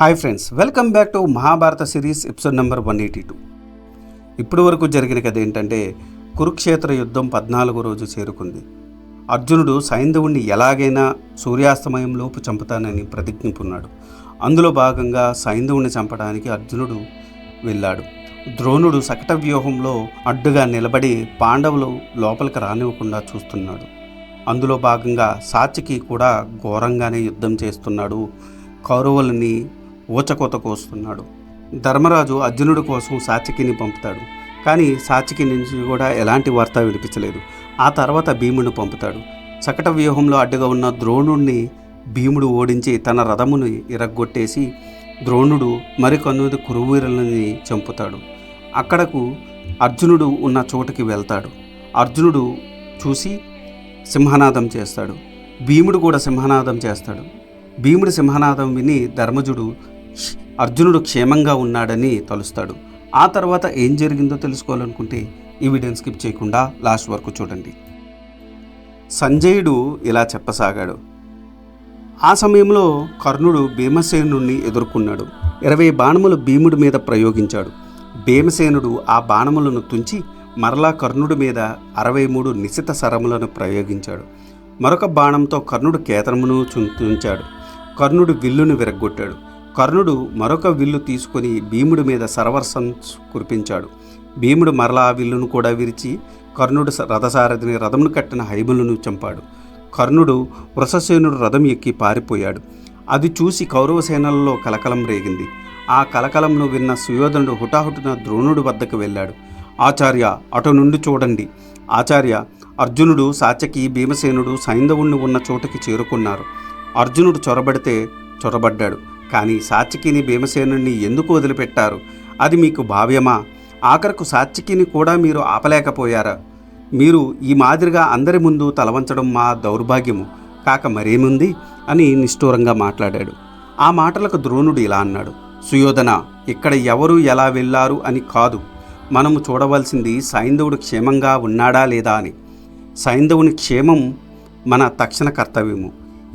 Hi friends, welcome back to Mahabharata series episode number 182. ఇప్పటి వరకు జరిగిన కథ ఏంటంటే, కురుక్షేత్ర యుద్ధం 14వ రోజు చేరుకుంది. అర్జునుడు సైంధవుణ్ణి ఎలాగైనా సూర్యాస్తమయంలోపు చంపుతానని ప్రతిజ్ఞిపున్నాడు. అందులో భాగంగా సైంధవుణ్ణి చంపడానికి అర్జునుడు వెళ్ళాడు. ద్రోణుడు శకట వ్యూహంలో అడ్డుగా నిలబడి పాండవులు లోపలికి రానివ్వకుండా చూస్తున్నాడు. అందులో భాగంగా సాత్యకి కూడా ఘోరంగానే యుద్ధం చేస్తున్నాడు. కౌరవులని ఊచకోత కోస్తున్నాడు. ధర్మరాజు అర్జునుడి కోసం సాత్యకిని పంపుతాడు. కానీ సాత్యకి నుంచి కూడా ఎలాంటి వార్త వినిపించలేదు. ఆ తర్వాత భీముడిని పంపుతాడు. శకట వ్యూహంలో అడ్డుగా ఉన్న ద్రోణుడిని భీముడు ఓడించి తన రథమును ఇరగ్గొట్టేసి ద్రోణుడు మరికొంతమంది కురువీరులని చంపుతాడు. అక్కడకు అర్జునుడు ఉన్న చోటుకి వెళ్తాడు. అర్జునుడు చూసి సింహనాదం చేస్తాడు. భీముడు కూడా సింహనాదం చేస్తాడు. భీముడి సింహనాదం విని ధర్మజుడు అర్జునుడు క్షేమంగా ఉన్నాడని తలుస్తాడు. ఆ తర్వాత ఏం జరిగిందో తెలుసుకోవాలనుకుంటే ఈ వీడియోని స్కిప్ చేయకుండా లాస్ట్ వరకు చూడండి. సంజయుడు ఇలా చెప్పసాగాడు. ఆ సమయంలో కర్ణుడు భీమసేనుణ్ణి ఎదుర్కొన్నాడు. 20 బాణములు భీముడి మీద ప్రయోగించాడు. భీమసేనుడు ఆ బాణములను తుంచి మరలా కర్ణుడి మీద 63 నిశిత శరములను ప్రయోగించాడు. మరొక బాణంతో కర్ణుడు కేతనమును తుంచాడు. కర్ణుడు విల్లును విరగ్గొట్టాడు. కర్ణుడు మరొక విల్లు తీసుకొని భీముడి మీద సర్వర్సం కురిపించాడు. భీముడు మరలా ఆ విల్లును కూడా విరిచి కర్ణుడు రథసారథిని రథమును కట్టిన హైములను చంపాడు. కర్ణుడు వృషసేనుడు రథం ఎక్కి పారిపోయాడు. అది చూసి కౌరవ సేనలలో కలకలం రేగింది. ఆ కలకలంను విన్న సుయోధనుడు హుటాహుటిన ద్రోణుడి వద్దకు వెళ్ళాడు. ఆచార్య, అటు నుండి చూడండి. ఆచార్య, అర్జునుడు, సాత్యకి, భీమసేనుడు సైంధవుణ్ణి ఉన్న చోటుకి చేరుకున్నారు. అర్జునుడు చొరబడ్డాడు. కానీ సాత్యకిని భీమసేనుణ్ణి ఎందుకు వదిలిపెట్టారు? అది మీకు భావ్యమా? ఆఖరకు సాత్యకిని కూడా మీరు ఆపలేకపోయారా? మీరు ఈ మాదిరిగా అందరి ముందు తలవంచడం మా దౌర్భాగ్యము కాక మరేముంది అని నిష్ఠూరంగా మాట్లాడాడు. ఆ మాటలకు ద్రోణుడు ఇలా అన్నాడు. సుయోధన, ఇక్కడ ఎవరు ఎలా వెళ్ళారు అని కాదు, మనము చూడవలసింది సైంధవుడు క్షేమంగా ఉన్నాడా లేదా అని. సైంధవుని క్షేమం మన తక్షణ కర్తవ్యము.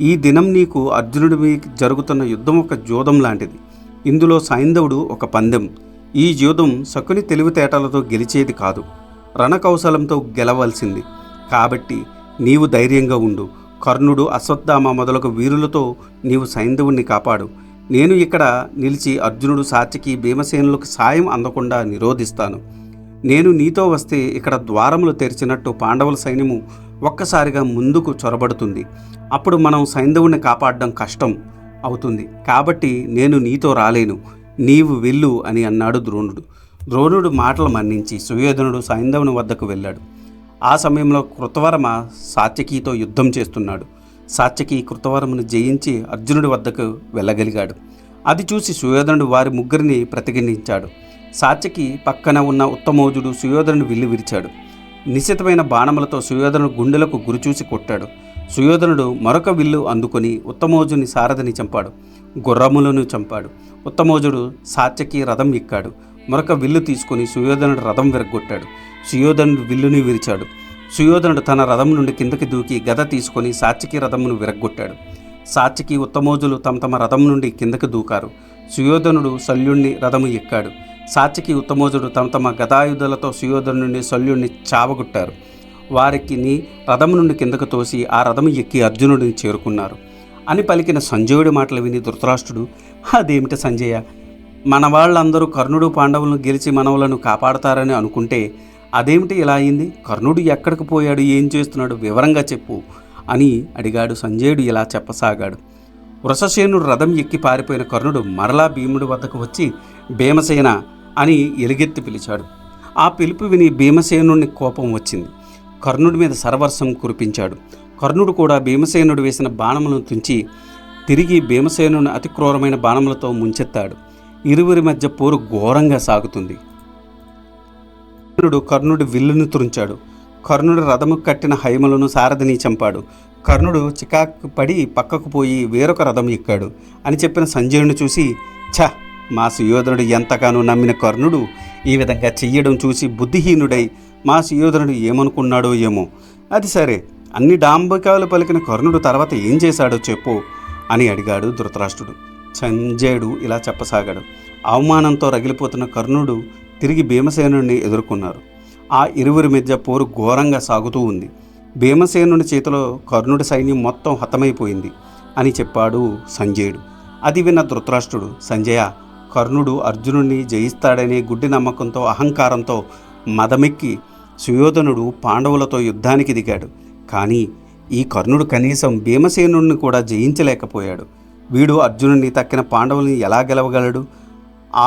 ఈ దినం నీకు అర్జునుడి మీకు జరుగుతున్న యుద్ధం ఒక జూదం లాంటిది. ఇందులో సైంధవుడు ఒక పందెం. ఈ జూదం శకుని తెలివితేటలతో గెలిచేది కాదు, రణకౌశలంతో గెలవలసింది. కాబట్టి నీవు ధైర్యంగా ఉండు. కర్ణుడు, అశ్వత్థామ మొదలగు వీరులతో నీవు సైంధవుణ్ణి కాపాడు. నేను ఇక్కడ నిలిచి అర్జునుడు, సాత్యకి, భీమసేనులకు సాయం అందకుండా నిరోధిస్తాను. నేను నీతో వస్తే ఇక్కడ ద్వారములు తెరిచినట్టు పాండవుల సైన్యము ఒక్కసారిగా ముందుకు చొరబడుతుంది. అప్పుడు మనం సైంధవుని కాపాడడం కష్టం అవుతుంది. కాబట్టి నేను నీతో రాలేను, నీవు వెళ్ళు అని అన్నాడు ద్రోణుడు. ద్రోణుడు మాటలు మన్నించి సుయోధనుడు సైంధవుని వద్దకు వెళ్ళాడు. ఆ సమయంలో కృతవర్మ సాత్యకితో యుద్ధం చేస్తున్నాడు. సాత్యకి కృతవర్మను జయించి అర్జునుడి వద్దకు వెళ్ళగలిగాడు. అది చూసి సుయోధనుడు వారి ముగ్గురిని ప్రతిఘటించాడు. సాత్యకి పక్కన ఉన్న ఉత్తమోజుడు సుయోధనుడు విల్లు విరిచాడు. నిశ్చితమైన బాణములతో సుయోధనుడు గుండెలకు గురిచూసి కొట్టాడు. సుయోధనుడు మరొక విల్లు అందుకొని ఉత్తమోజుని సారథిని చంపాడు. గుర్రములను చంపాడు. ఉత్తమోజుడు సాత్యకి రథం ఎక్కాడు. మరొక విల్లు తీసుకొని సుయోధనుడు రథం విరగొట్టాడు. సుయోధనుడు విల్లుని విరిచాడు. సుయోధనుడు తన రథం నుండి కిందకి దూకి గద తీసుకొని సాత్యకి రథమును విరగ్గొట్టాడు. సాత్యకి, ఉత్తమోజులు తమ తమ రథం నుండి కిందకి దూకారు. సుయోధనుడు శల్యుణ్ణి రథము ఎక్కాడు. సాత్యకి, ఉత్తమోజుడు తమ తమ గదాయుధాలతో సుయోధనుడిని శల్యుణ్ణి చావగొట్టారు. వారికి రథం నుండి కిందకు తోసి ఆ రథము ఎక్కి అర్జునుడిని చేరుకున్నారు అని పలికిన సంజయుడి మాటలు విని ధృతరాష్ట్రుడు, అదేమిటి సంజయ, మన వాళ్ళందరూ కర్ణుడు పాండవులను గెలిచి మనవలను కాపాడతారని అనుకుంటే అదేమిటి ఇలా అయింది? కర్ణుడు ఎక్కడికి పోయాడు, ఏం చేస్తున్నాడు, వివరంగా చెప్పు అని అడిగాడు. సంజయుడు ఇలా చెప్పసాగాడు. వృషసేనుడు రథం ఎక్కి పారిపోయిన కర్ణుడు మరలా భీముడి వద్దకు వచ్చి భీమసేన అని ఎలుగెత్తి పిలిచాడు. ఆ పిలుపు విని భీమసేనుని కోపం వచ్చింది. కర్ణుడి మీద సర్వర్సం కురిపించాడు. కర్ణుడు కూడా భీమసేనుడు వేసిన బాణములను తుంచి తిరిగి భీమసేనుని అతి క్రూరమైన బాణములతో ముంచెత్తాడు. ఇరువురి మధ్య పోరు ఘోరంగా సాగుతుంది. కర్ణుడి విల్లును తురించాడు. కర్ణుడు రథము కట్టిన హైమలను సారథిని చంపాడు. కర్ణుడు చికాకు పడి పక్కకు పోయి వేరొక రథం ఎక్కాడు అని చెప్పిన సంజయుని చూసి, ఛ, మా సుయోధనుడు ఎంతగానో నమ్మిన కర్ణుడు ఈ విధంగా చెయ్యడం చూసి బుద్ధిహీనుడై మా సుయోధనుడు ఏమనుకున్నాడో ఏమో. అది సరే, అన్ని డాంబికాలు పలికిన కర్ణుడు తర్వాత ఏం చేశాడో చెప్పు అని అడిగాడు ధృతరాష్ట్రుడు. సంజయుడు ఇలా చెప్పసాగాడు. అవమానంతో రగిలిపోతున్న కర్ణుడు తిరిగి భీమసేనుడిని ఎదుర్కొన్నారు. ఆ ఇరువురి మధ్య పోరు ఘోరంగా సాగుతూ ఉంది. భీమసేనుడి చేతిలో కర్ణుడి సైన్యం మొత్తం హతమైపోయింది అని చెప్పాడు సంజయుడు. అది విన్న ధృతరాష్ట్రుడు, సంజయ, కర్ణుడు అర్జునుడిని జయిస్తాడనే గుడ్డి నమ్మకంతో, అహంకారంతో మదమెక్కి సుయోధనుడు పాండవులతో యుద్ధానికి దిగాడు. కానీ ఈ కర్ణుడు కనీసం భీమసేనుడిని కూడా జయించలేకపోయాడు. వీడు అర్జునుడిని తక్కిన పాండవుల్ని ఎలా గెలవగలడు?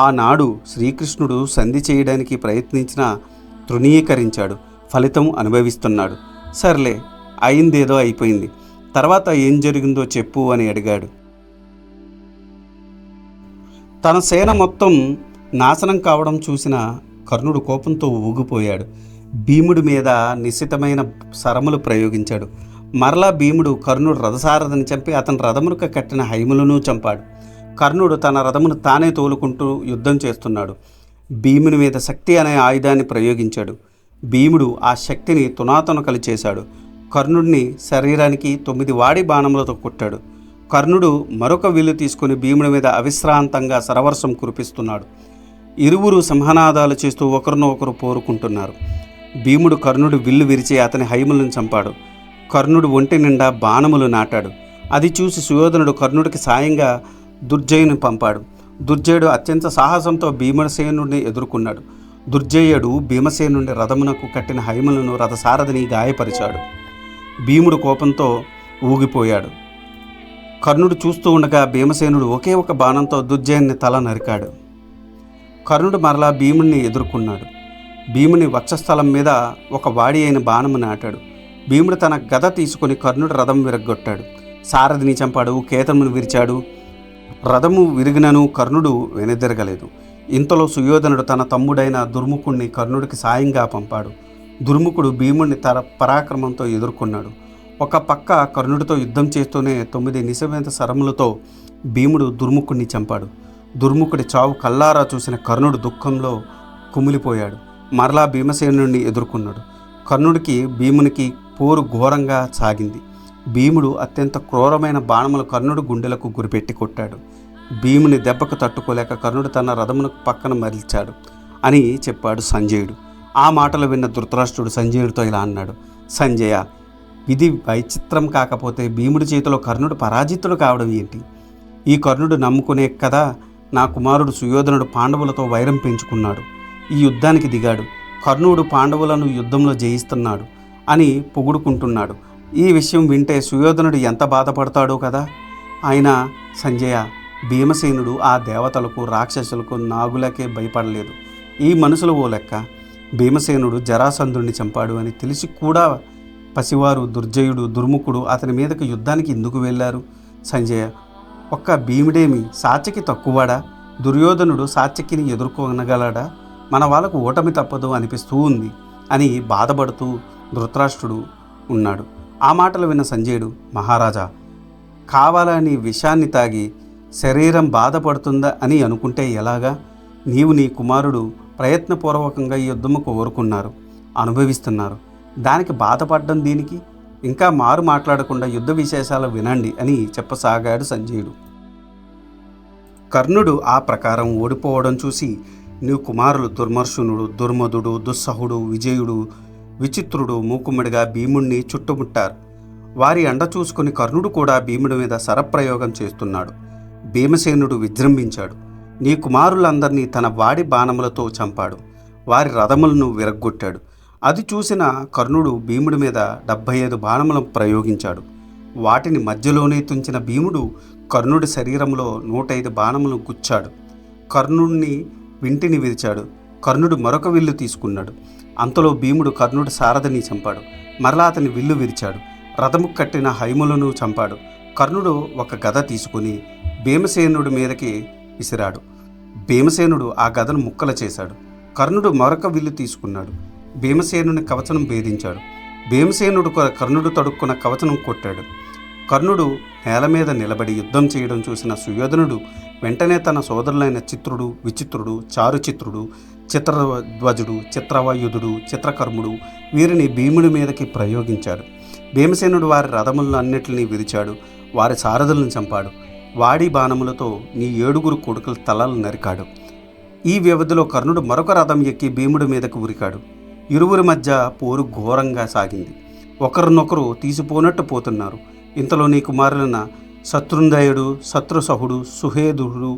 ఆనాడు శ్రీకృష్ణుడు సంధి చేయడానికి ప్రయత్నించినా తృణీకరించాడు. ఫలితం అనుభవిస్తున్నాడు. సర్లే, అయిందేదో అయిపోయింది, తర్వాత ఏం జరిగిందో చెప్పు అని అడిగాడు. తన సేన మొత్తం నాశనం కావడం చూసిన కర్ణుడు కోపంతో ఊగిపోయాడు. భీముడి మీద నిశితమైన శరములు ప్రయోగించాడు. మరలా భీముడు కర్ణుడు రథసారథిని చంపి అతని రథమునకు కట్టిన హైములను చంపాడు. కర్ణుడు తన రథమును తానే తోలుకుంటూ యుద్ధం చేస్తున్నాడు. భీముని మీద శక్తి అనే ఆయుధాన్ని ప్రయోగించాడు. భీముడు ఆ శక్తిని తునాతునకలు చేశాడు. కర్ణుడిని శరీరానికి 9 వాడి బాణములతో కొట్టాడు. కర్ణుడు మరొక విల్లు తీసుకుని భీముడి మీద అవిశ్రాంతంగా శరవర్షం కురిపిస్తున్నాడు. ఇరువురు సింహనాదాలు చేస్తూ ఒకరినొకరు పోరుకుంటున్నారు. భీముడు కర్ణుడు విల్లు విరిచి అతని హైములను చంపాడు. కర్ణుడు ఒంటి నిండా బాణములు నాటాడు. అది చూసి సుయోధనుడు కర్ణుడికి సాయంగా దుర్జయుని పంపాడు. దుర్జయుడు అత్యంత సాహసంతో భీమసేనుడిని ఎదుర్కొన్నాడు. దుర్జయుడు భీమసేనుడి రథమునకు కట్టిన హైములను రథసారథిని గాయపరిచాడు. భీముడు కోపంతో ఊగిపోయాడు. కర్ణుడు చూస్తూ ఉండగా భీమసేనుడు ఒకే ఒక బాణంతో దుర్జయుని తల నరికాడు. కర్ణుడు మరలా భీముడిని ఎదుర్కొన్నాడు. భీముని వక్షస్థలం మీద ఒక వాడి అయిన బాణము నాటాడు. భీముడు తన గద తీసుకుని కర్ణుడు రథం విరగ్గొట్టాడు. సారథిని చంపాడు. కేతమును విరిచాడు. రథము విరిగినను కర్ణుడు వెనుదిరగలేదు. ఇంతలో సుయోధనుడు తన తమ్ముడైన దుర్ముఖుణ్ణి కర్ణుడికి సాయంగా పంపాడు. దుర్ముఖుడు భీముడిని తన పరాక్రమంతో ఎదుర్కొన్నాడు. ఒక పక్క కర్ణుడితో యుద్ధం చేస్తూనే 9 నిశమైన శరములతో భీముడు దుర్ముఖుణ్ణి చంపాడు. దుర్ముఖుడి చావు కల్లారా చూసిన కర్ణుడు దుఃఖంలో కుమిలిపోయాడు. మరలా భీమసేనుడిని ఎదుర్కొన్నాడు. కర్ణుడికి భీమునికి పోరు ఘోరంగా సాగింది. భీముడు అత్యంత క్రూరమైన బాణములు కర్ణుడు గుండెలకు గురిపెట్టి కొట్టాడు. భీముని దెబ్బకు తట్టుకోలేక కర్ణుడు తన రథమునకు పక్కన మరిల్చాడు అని చెప్పాడు సంజయుడు. ఆ మాటలు విన్న ధృతరాష్ట్రుడు సంజయుడితో ఇలా అన్నాడు, సంజయ, ఇది వైచిత్రం కాకపోతే భీముడి చేతిలో కర్ణుడు పరాజితుడు కావడం ఏంటి? ఈ కర్ణుడు నమ్ముకునే కదా నా కుమారుడు సుయోధనుడు పాండవులతో వైరం పెంచుకున్నాడు, ఈ యుద్ధానికి దిగాడు. కర్ణుడు పాండవులను యుద్ధంలో జయిస్తున్నాడు అని పొగుడుకుంటున్నాడు. ఈ విషయం వింటే సుయోధనుడు ఎంత బాధపడతాడో కదా. అయినా సంజయ, భీమసేనుడు ఆ దేవతలకు, రాక్షసులకు, నాగులకే భయపడలేదు. ఈ మనుషులు ఓ లెక్క. భీమసేనుడు జరాసంధుడిని చంపాడు అని తెలిసి కూడా పసివారు దుర్జయుడు, దుర్ముఖుడు అతని మీదకి యుద్ధానికి ఎందుకు వెళ్ళారు? సంజయ, ఒక్క భీముడేమి సాత్యకి తక్కువడా? దుర్యోధనుడు సాత్యకిని ఎదుర్కొనగలడా? మన వాళ్ళకు ఓటమి తప్పదు అనిపిస్తూ ఉంది అని బాధపడుతూ ధృతరాష్ట్రుడు ఉన్నాడు. ఆ మాటలు విన్న సంజయుడు, మహారాజా, కావాలని విషాన్ని తాగి శరీరం బాధపడుతుందా అని అనుకుంటే ఎలాగా? నీవు నీ కుమారుడు ప్రయత్నపూర్వకంగా ఈ యుద్ధము కోరుకున్నారు, అనుభవిస్తున్నారు. దానికి బాధపడడం దీనికి? ఇంకా మారు మాట్లాడకుండా యుద్ధ విశేషాలు వినండి అని చెప్పసాగాడు సంజయుడు. కర్ణుడు ఆ ప్రకారం ఓడిపోవడం చూసి నీ కుమారులు దుర్మర్షునుడు, దుర్మధుడు, దుస్సహుడు, విజయుడు, విచిత్రుడు మూకుమ్మడిగా భీముణ్ణి చుట్టుముట్టారు. వారి అండ చూసుకుని కర్ణుడు కూడా భీముడి మీద శరప్రయోగం చేస్తున్నాడు. భీమసేనుడు విజృంభించాడు. నీ కుమారులందరినీ తన వాడి బాణములతో చంపాడు. వారి రథములను విరగ్గొట్టాడు. అది చూసిన కర్ణుడు భీముడి మీద 75 బాణములను ప్రయోగించాడు. వాటిని మధ్యలోనే తుంచిన భీముడు కర్ణుడి శరీరంలో 105 బాణములను గుచ్చాడు. కర్ణుడిని వింటిని విరిచాడు. కర్ణుడు మరొక విల్లు తీసుకున్నాడు. అంతలో భీముడు కర్ణుడి సారథిని చంపాడు. మరలా అతని విల్లు విరిచాడు. రథము కట్టిన హైములను చంపాడు. కర్ణుడు ఒక గద తీసుకుని భీమసేనుడి మీదకి విసిరాడు. భీమసేనుడు ఆ గదను ముక్కలు చేశాడు. కర్ణుడు మరొక విల్లు తీసుకున్నాడు. భీమసేనుని కవచనం భేదించాడు. భీమసేనుడు కర్ణుడు తడుక్కున్న కవచనం కొట్టాడు. కర్ణుడు నేల మీద నిలబడి యుద్ధం చేయడం చూసిన సుయోధనుడు వెంటనే తన సోదరులైన చిత్రుడు, విచిత్రుడు, చారుచిత్రుడు, చిత్రధ్వజుడు, చిత్రవాయుధుడు, చిత్రకర్ముడు వీరిని భీముడి మీదకి ప్రయోగించాడు. భీమసేనుడు వారి రథములను అన్నిటినీ విరిచాడు. వారి సారథులను చంపాడు. వాడి బాణములతో నీ 7 కొడుకుల తలలు నరికాడు. ఈ వ్యవధిలో కర్ణుడు మరొక రథం ఎక్కి భీముడి మీదకు ఉరికాడు. ఇరువురి మధ్య పోరు ఘోరంగా సాగింది. ఒకరినొకరు తీసిపోనట్టు పోతున్నారు. ఇంతలో నీ కుమారులైన శత్రుంజయుడు, శత్రుసహుడు, సుహేదుడు,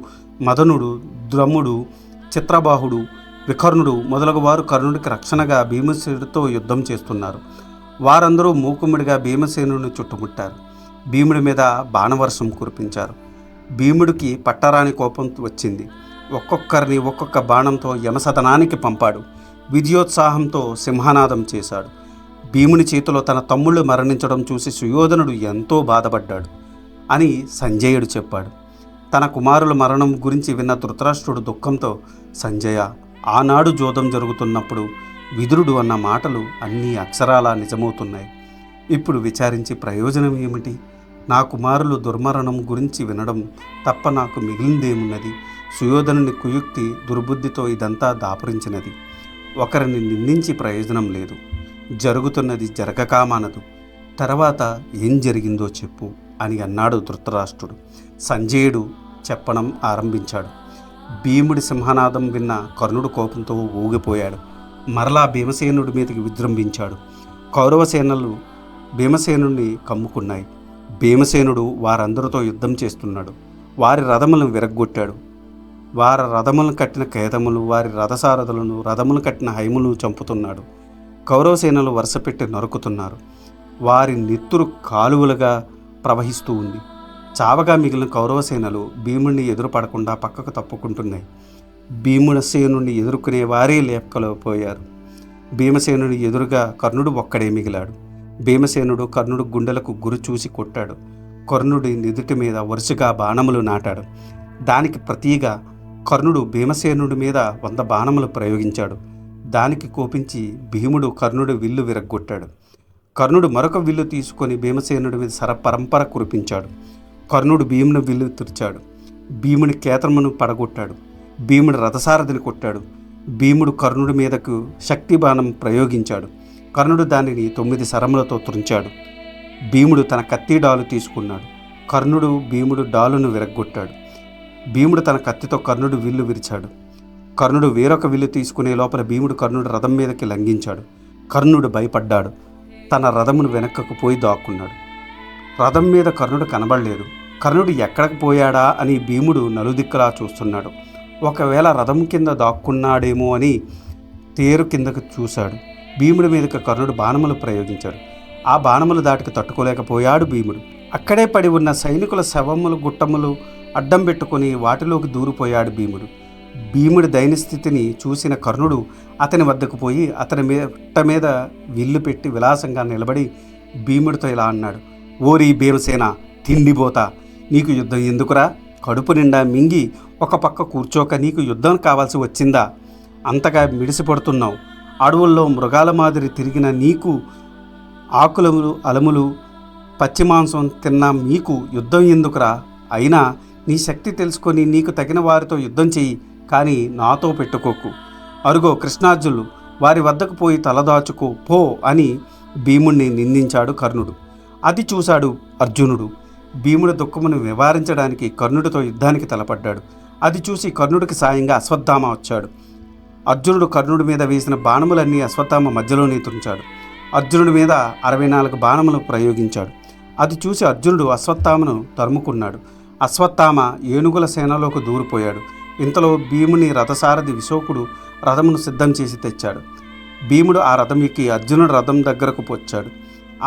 మదనుడు, ద్రముడు, చిత్రబాహుడు, వికర్ణుడు మొదలగు వారు కర్ణుడికి రక్షణగా భీమసేనుడితో యుద్ధం చేస్తున్నారు. వారందరూ మూకుమ్మడిగా భీమసేనుడిని చుట్టుముట్టారు. భీముడి మీద బాణవర్షం కురిపించారు. భీముడికి పట్టరాని కోపం వచ్చింది. ఒక్కొక్కరిని ఒక్కొక్క బాణంతో యమసదనానికి పంపాడు. విజయోత్సాహంతో సింహనాదం చేశాడు. భీముని చేతిలో తన తమ్ముళ్ళు మరణించడం చూసి సుయోధనుడు ఎంతో బాధపడ్డాడు అని సంజయుడు చెప్పాడు. తన కుమారుల మరణం గురించి విన్న ధృతరాష్ట్రుడు దుఃఖంతో, సంజయ, ఆనాడు జోదం జరుగుతున్నప్పుడు విదురుడు అన్న మాటలు అన్నీ అక్షరాలా నిజమవుతున్నాయి. ఇప్పుడు విచారించి ప్రయోజనం ఏమిటి? నా కుమారులు దుర్మరణం గురించి వినడం తప్ప నాకు మిగిలిందేమున్నది? సుయోధనుని కుయుక్తి దుర్బుద్ధితో ఇదంతా దాపురించినది. ఒకరిని నిందించి ప్రయోజనం లేదు. జరుగుతున్నది జరగక మానదు. తర్వాత ఏం జరిగిందో చెప్పు అని అన్నాడు ధృతరాష్ట్రుడు. సంజయుడు చెప్పడం ఆరంభించాడు. భీముడి సింహనాదం విన్న కర్ణుడు కోపంతో ఊగిపోయాడు. మరలా భీమసేనుడి మీదకి విజృంభించాడు. కౌరవసేనలు భీమసేనుడిని కమ్ముకున్నాయి. భీమసేనుడు వారందరితో యుద్ధం చేస్తున్నాడు. వారి రథములను విరగ్గొట్టాడు. వారి రథములను కట్టిన కేతములు, వారి రథసారథులను, రథములు కట్టిన హైములు చంపుతున్నాడు. కౌరవసేనలు వరుసపెట్టి నరుకుతున్నారు. వారి నెత్తురు కాలువలుగా ప్రవహిస్తూ ఉంది. చావగా మిగిలిన కౌరవసేనలు భీముడిని ఎదురుపడకుండా పక్కకు తప్పుకుంటున్నాయి. భీమసేనుడిని ఎదుర్కొనే వారే లేపలేకపోయారు. భీమసేనుని ఎదురుగా కర్ణుడు ఒక్కడే మిగిలాడు. భీమసేనుడు కర్ణుడు గుండెలకు గురి చూసి కొట్టాడు. కర్ణుడి నిదుటి మీద వరుసగా బాణములు నాటాడు. దానికి ప్రతిగా కర్ణుడు భీమసేనుడి మీద 100 బాణములు ప్రయోగించాడు. దానికి కోపించి భీముడు కర్ణుడి విల్లు విరగ్గొట్టాడు. కర్ణుడు మరొక విల్లు తీసుకొని భీమసేనుడి మీద పరంపర కురిపించాడు. కర్ణుడు భీముని విల్లు తెరిచాడు. భీముని కేతమును పడగొట్టాడు. భీముడు రథసారథిని కొట్టాడు. భీముడు కర్ణుడి మీదకు శక్తి బాణం ప్రయోగించాడు. కర్ణుడు దానిని 9 శరములతో త్రుంచాడు. భీముడు తన కత్తి డాలు తీసుకున్నాడు. కర్ణుడు భీముడు డాలును విరగ్గొట్టాడు. భీముడు తన కత్తితో కర్ణుడు విల్లు విరిచాడు. కర్ణుడు వేరొక విల్లు తీసుకునే లోపల భీముడు కర్ణుడు రథం మీదకి లంఘించాడు. కర్ణుడు భయపడ్డాడు. తన రథమును వెనక్కకు పోయి దాక్కున్నాడు. రథం మీద కర్ణుడు కనబడలేదు. కర్ణుడు ఎక్కడికి పోయాడా అని భీముడు నలుదిక్కులా చూస్తున్నాడు. ఒకవేళ రథం కింద దాక్కున్నాడేమో అని తేరు కిందకు చూశాడు. భీముడి మీదకి కర్ణుడు బాణములు ప్రయోగించాడు. ఆ బాణములు దాటికి తట్టుకోలేకపోయాడు భీముడు. అక్కడే పడి ఉన్న సైనికుల శవములు, గుట్టములు అడ్డం పెట్టుకుని వాటిలోకి దూరిపోయాడు భీముడు. భీముడి దైన్యస్థితిని చూసిన కర్ణుడు అతని వద్దకు పోయి అతని మీద విల్లు పెట్టి విలాసంగా నిలబడి భీముడితో ఇలా అన్నాడు. ఓరి భీమసేన, తిండిపోతా, నీకు యుద్ధం ఎందుకురా? కడుపు నిండా మింగి ఒక పక్క కూర్చోక నీకు యుద్ధం కావాల్సి వచ్చిందా? అంతగా మిడిసిపడుతున్నావు. అడవుల్లో మృగాల మాదిరి తిరిగిన నీకు, ఆకులములు, అలములు, పచ్చి మాంసం తిన్న మీకు యుద్ధం ఎందుకురా? అయినా నీ శక్తి తెలుసుకొని నీకు తగిన వారితో యుద్ధం చెయ్యి, కానీ నాతో పెట్టుకోకు. అరుగో కృష్ణార్జునులు, వారి వద్దకు పోయి తలదాచుకో పో అని భీముణ్ణి నిందించాడు కర్ణుడు. అది చూశాడు అర్జునుడు. భీముడి దుఃఖమును నివారించడానికి కర్ణుడితో యుద్ధానికి తలపడ్డాడు. అది చూసి కర్ణుడికి సాయంగా అశ్వత్థామ వచ్చాడు. అర్జునుడు కర్ణుడి మీద వేసిన బాణములన్నీ అశ్వత్థామ మధ్యలోనే తుంచాడు. అర్జునుడి మీద 64 బాణములు ప్రయోగించాడు. అది చూసి అర్జునుడు అశ్వత్థామను తరుముకున్నాడు. అశ్వత్థామ ఏనుగుల సేనలోకి దూరిపోయాడు. ఇంతలో భీముని రథసారథి విశోకుడు రథమును సిద్ధం చేసి తెచ్చాడు. భీముడు ఆ రథం ఎక్కి అర్జునుడి రథం దగ్గరకు వచ్చాడు.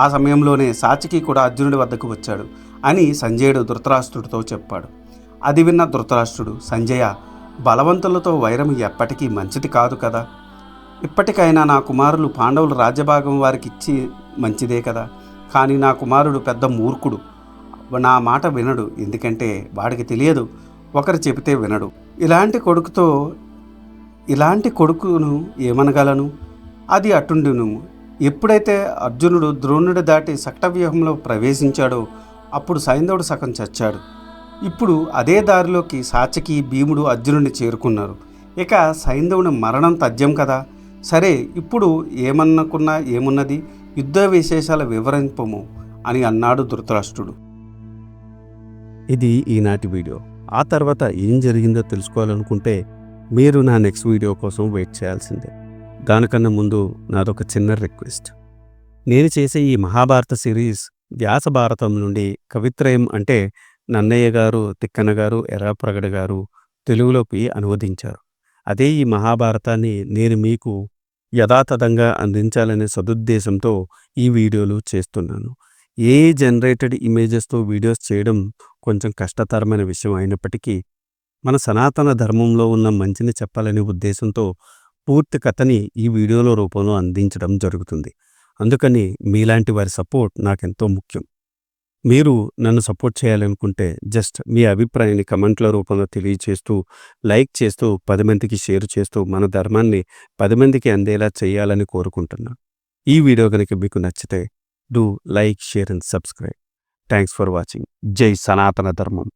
ఆ సమయంలోనే సాచికి కూడా అర్జునుడి వద్దకు వచ్చాడు అని సంజయుడు ధృతరాష్ట్రుడితో చెప్పాడు. అది విన్న ధృతరాష్ట్రుడు, సంజయ, బలవంతులతో వైరం ఎప్పటికీ మంచిది కాదు కదా. ఇప్పటికైనా నా కుమారులు పాండవులు రాజ్యభాగం వారికి ఇచ్చి మంచిదే కదా. కానీ నా కుమారుడు పెద్ద మూర్ఖుడు, నా మాట వినడు. ఎందుకంటే వాడికి తెలియదు, ఒకరు చెబితే వినడు. ఇలాంటి కొడుకును ఏమనగలను? అది అటుండును. ఎప్పుడైతే అర్జునుడు ద్రోణుడి దాటి సక్టవ్యూహంలో ప్రవేశించాడో అప్పుడు సైంధవుడు సగం చచ్చాడు. ఇప్పుడు అదే దారిలోకి సాత్యకి, భీముడు అర్జునుడిని చేరుకున్నారు. ఇక సైంధవుని మరణం తథ్యం కదా. సరే, ఇప్పుడు ఏమనుకున్నా ఏమున్నది, యుద్ధ విశేషాల వివరింపము అని అన్నాడు ధృతరాష్ట్రుడు. ఇది ఈనాటి వీడియో. ఆ తర్వాత ఏం జరిగిందో తెలుసుకోవాలనుకుంటే మీరు నా నెక్స్ట్ వీడియో కోసం వెయిట్ చేయాల్సిందే. దానికన్నా ముందు నాదొక చిన్న రిక్వెస్ట్. నేను చేసే ఈ మహాభారత సిరీస్ వ్యాస భారతం నుండి కవిత్రయం అంటే నన్నయ్య గారు, తిక్కన గారు, ఎర్రాప్రగడ గారు తెలుగులోకి అనువదించారు. అదే ఈ మహాభారతాన్ని నేను మీకు యథాతథంగా అందించాలనే సదుద్దేశంతో ఈ వీడియోలు చేస్తున్నాను. జనరేటెడ్ ఇమేజెస్తో వీడియోస్ చేయడం కొంచెం కష్టతరమైన విషయం అయినప్పటికీ మన సనాతన ధర్మంలో ఉన్న మంచిని చెప్పాలనే ఉద్దేశంతో పూర్తి కథని ఈ వీడియోల రూపంలో అందించడం జరుగుతుంది. అందుకని మీలాంటి వారి సపోర్ట్ నాకెంతో ముఖ్యం. మీరు నన్ను సపోర్ట్ చేయాలనుకుంటే జస్ట్ మీ అభిప్రాయాన్ని కమెంట్ల రూపంలో తెలియచేస్తూ, లైక్ చేస్తూ, 10 మందికి షేర్ చేస్తూ మన ధర్మాన్ని 10 మందికి అందేలా చేయాలని కోరుకుంటున్నాను. ఈ వీడియో కనుక మీకు నచ్చితే do like, share and subscribe. Thanks for watching. జై సనాతన ధర్మం.